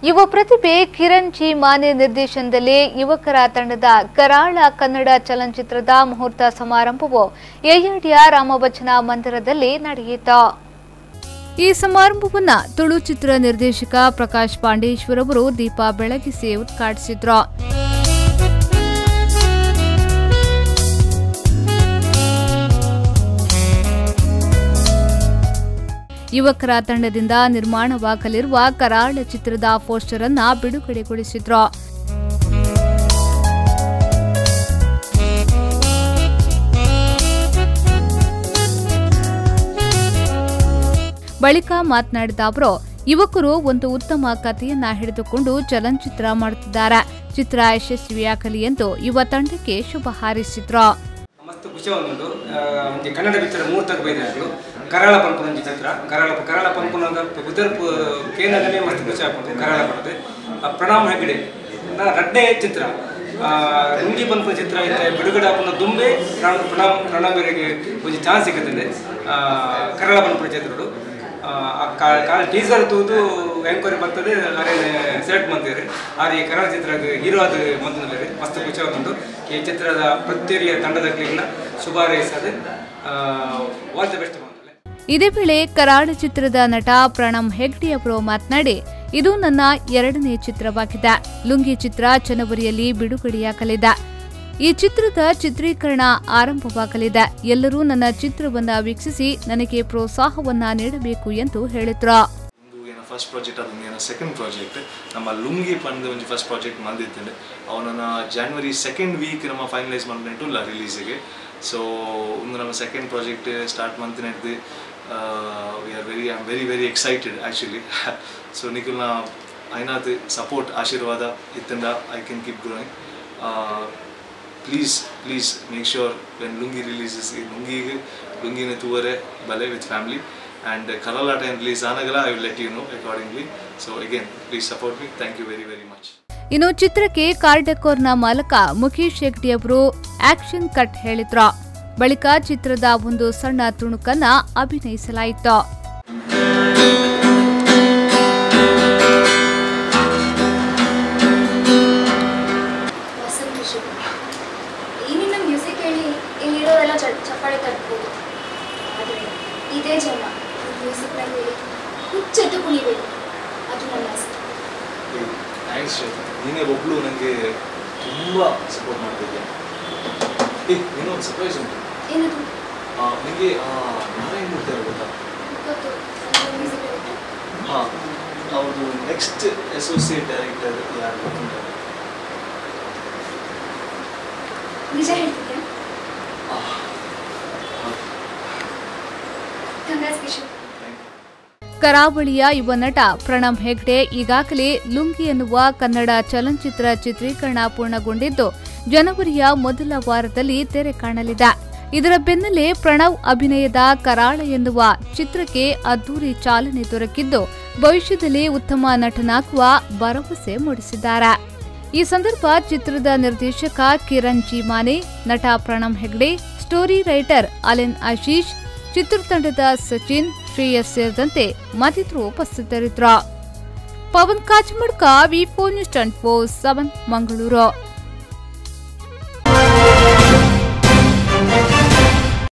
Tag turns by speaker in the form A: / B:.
A: ಯುವ ಪ್ರತಿಭೆ ಕಿರಣ್ ಜಿ ಮಾನೆ ನಿರ್ದೇಶನದಲ್ಲಿ ಯುವಕರ ತಂಡದ ಕರಾಳ ಕನ್ನಡ ಚಲನಚಿತ್ರದ ಮುಹೂರ್ತ ಸಮಾರಂಭವು ಯಯ್ಯಡಿಯ ರಾಮಭಜನ ಮಂದಿರದಲ್ಲಿ ನಡೆಯಿತು. ಈ ಸಮಾರಂಭವನ್ನು ತುಳು ಚಿತ್ರ ನಿರ್ದೇಶಕ ಪ್ರಕಾಶ್ ಪಾಂಡೇಶ್ವರ್ ಅವರು ದೀಪ ಬೆಳಗಿಸಿ ಉದ್ಘಾಟಿಸಿದರು. ಯುವಕರ ತಂಡದಿಂದ ನಿರ್ಮಾಣವಾಗಲಿರುವ ಕರಾಳ ಚಿತ್ರದ ಪೋಸ್ಟರ್ ಅನ್ನು ಬಿಡುಗಡೆಗೊಳಿಸಿದ್ರು. ಬಳಿಕ ಮಾತನಾಡಿದ ಅವರು, ಯುವಕರು ಒಂದು ಉತ್ತಮ ಕಥೆಯನ್ನ ಹಿಡಿದುಕೊಂಡು ಚಲನಚಿತ್ರ ಮಾಡುತ್ತಿದ್ದಾರೆ. ಚಿತ್ರ ಯಶಸ್ವಿಯಾಗಲಿ ಎಂದು ಯುವ ತಂಡಕ್ಕೆ ಶುಭ ಹಾರೈಸಿದ್ರು.
B: ಮಸ್ತ್ ಖುಷಿ ಒಂದು ಕನ್ನಡ ಪಿಕ್ಚರ್ ಮೂರ್ತಕ್ಕೆ ಬೈದಾಗಲು ಕರಾಳ ಪಂಪನ ಚಿತ್ರ ಕರಾಳ ಪಂಪನ ಉದರ್ ಕೇಂದ್ರದಲ್ಲಿ ಮಸ್ತ್ ಖುಷಿ ಆಗ್ಬೋದು. ಕರಾಳ ಪಡದೆ ಪ್ರಣಾಮ್ ಹೆಗ್ಡೆ ರಡ್ಡೆ ಚಿತ್ರ ಲುಂಗಿ ಪಂಪನ ಚಿತ್ರ ಐತೆ ಬಿಡುಗಡೆ ಹಾಕೊಂಡು ದುಂಬೆ ಪ್ರಣಾಮರಿಗೆ ಒಂದು ಚಾನ್ಸ್ ಸಿಗುತ್ತದೆ. ಕರಾಳ ಪಂಪನ ಚಿತ್ರಗಳು ಟೀಸರ್ ತೂದು ಎಂಕ್ವೈರಿ ಬರ್ತದೆ ಅರೆ ಸೆಲೆಕ್ಟ್ ಮಾಡ್ತೀರಿ ಆದ್ರೆ ಈ ಕನ್ನಡ ಚಿತ್ರ ಹೀರೋ ಅದು ಮೊದಲೇ ಮಸ್ತ್ ಖುಷಿ ಆಗುಂಟು. ಈ ಚಿತ್ರದ ಪ್ರತಿಯೊಬ್ಬ ತಂಡದಕ್ಕಿಲ್ಲ ಶುಭ ಹಾರೈಸದೆ ಆಲ್ ದಿ ಬೆಸ್ಟ್.
A: ಇದೇ ವೇಳೆ ಕರಾಳ ಚಿತ್ರದ ನಟ ಪ್ರಣಮ್ ಹೆಗ್ಡೆ ಅವರು ಮಾತನಾಡಿ, ಇದು ನನ್ನ 2ನೇ ಚಿತ್ರವಾಗಿದೆ. ಲುಂಗಿ ಚಿತ್ರ ಜನವರಿಯಲ್ಲಿ ಬಿಡುಗಡೆಯಾಗಲಿದೆ. ಈ ಚಿತ್ರದ ಚಿತ್ರೀಕರಣ ಆರಂಭವಾಗಲಿದೆ. ಎಲ್ಲರೂ ನನ್ನ ಚಿತ್ರವನ್ನ ವೀಕ್ಷಿಸಿ ನನಗೆ ಪ್ರೋತ್ಸಾಹವನ್ನ ನೀಡಬೇಕು ಎಂದು ಹೇಳಿದ್ರು.
C: ಫಸ್ಟ್ ಪ್ರಾಜೆಕ್ಟ್ ಅದು ಸೆಕೆಂಡ್ ಪ್ರಾಜೆಕ್ಟ್ ನಮ್ಮ ಲುಂಗಿ ಪಂಡ ಒಂದು ಫಸ್ಟ್ ಪ್ರಾಜೆಕ್ಟ್ ಮಾಡಿದ್ದೇನೆ. ಅವನನ್ನು ಜಾನ್ವರಿ 2nd ವೀಕ್ ನಮ್ಮ ಫೈನಲೈಸ್ ಮಾಡಿಬಿಟ್ಟು ರಿಲೀಸಿಗೆ. ಸೊ ಒಂದು ನಮ್ಮ ಸೆಕೆಂಡ್ ಪ್ರಾಜೆಕ್ಟ್ ಸ್ಟಾರ್ಟ್ ಮಾಡ್ತೀನಿ. I am very excited actually. So ನಿಖಿಲ್ನ ಐನಾದ್ ಸಪೋರ್ಟ್ ಆಶೀರ್ವಾದ ಇತ್ತಂದ I can keep growing. Please make sure when Lungi releases, Lungi tuvare bale with family and Karala time release anagala I will let you know accordingly. So again, please support me. Thank you very much.
A: ಇನ್ನು ಚಿತ್ರಕ್ಕೆ car ಡೆಕೋರ್ನ ಮಾಲಕ Mukesh Hegde ಅವರು action cut ಹೇಳಿದ್ರು. ಬಳಿಕ ಚಿತ್ರದ ಒಂದು ಸಣ್ಣ ತುಣುಕನ್ನ ಅಭಿನಯಿಸಲಾಯಿತು.
D: ಚಪ್ಪಾಳೆ ತಟ್ಬೋದು, ಆದರೆ ಇದೇ ಜನ ಮ್ಯೂಸಿಕ್ನಲ್ಲಿ ಹುಚ್ಚೆದ್ದು ಕುಣಿಬೇಕು, ಅದು ನನ್ನ ಆಸೆ.
C: ಥ್ಯಾಂಕ್ಸ್ ಶ್ವೇತಾ, ನೀನೇ ಒಬ್ಳು ನನಗೆ ತುಂಬ ಸಪೋರ್ಟ್ ಮಾಡ್ತಿದ್ದೆ. ಇನ್ನೊಂದು ಸರ್ಪ್ರೈಸ್ ಉಂಟು.
D: ಏನದು?
C: ನಿಮಗೆ ನಾರಾಯಣ್ ಮೂರ್ತಿ ಅವರು ಗೊತ್ತಾ?
D: Music director.
C: ಹಾಂ, ಅವ್ರದ್ದು ನೆಕ್ಸ್ಟ್ ಅಸೋಸಿಯೇಟ್ ಡೈರೆಕ್ಟರ್ ಯಾರು ಗೊತ್ತಿದ್ದಾರೆ?
D: ನಿಜ ಹೇಳ್ತಿದ್ದೆ.
A: ಕರಾವಳಿಯ ಯುವ ನಟ ಪ್ರಣಮ್ ಹೆಗ್ಡೆ ಈಗಾಗಲೇ ಲುಂಗಿ ಎನ್ನುವ ಕನ್ನಡ ಚಲನಚಿತ್ರ ಚಿತ್ರೀಕರಣ ಪೂರ್ಣಗೊಂಡಿದ್ದು ಜನವರಿಯ ಮೊದಲ ವಾರದಲ್ಲಿ ತೆರೆ ಕಾಣಲಿದೆ. ಇದರ ಬೆನ್ನಲ್ಲೇ ಪ್ರಣವ್ ಅಭಿನಯದ ಕರಾಳ ಎನ್ನುವ ಚಿತ್ರಕ್ಕೆ ಅದ್ದೂರಿ ಚಾಲನೆ ದೊರಕಿದ್ದು ಭವಿಷ್ಯದಲ್ಲಿ ಉತ್ತಮ ನಟನಾಗುವ ಭರವಸೆ ಮೂಡಿಸಿದ್ದಾರೆ. ಈ ಸಂದರ್ಭ ಚಿತ್ರದ ನಿರ್ದೇಶಕ ಕಿರಣ್ ಜಿ ಮಾನೆ, ನಟ Pranam Hegde, story writer Allen Ashish, ಚಿತ್ರತಂಡದ ಸಚಿನ್, ಶ್ರೇಯಸ್ ಸೇರಿದಂತೆ ಮತ್ತಿತರರು ಉಪಸ್ಥಿತರಿದ್ದರು. ಪವನ್ ಕಾಚಮಡ್ಕ, ವಿ4 ನ್ಯೂಸ್ 24/7 ಮಂಗಳೂರು.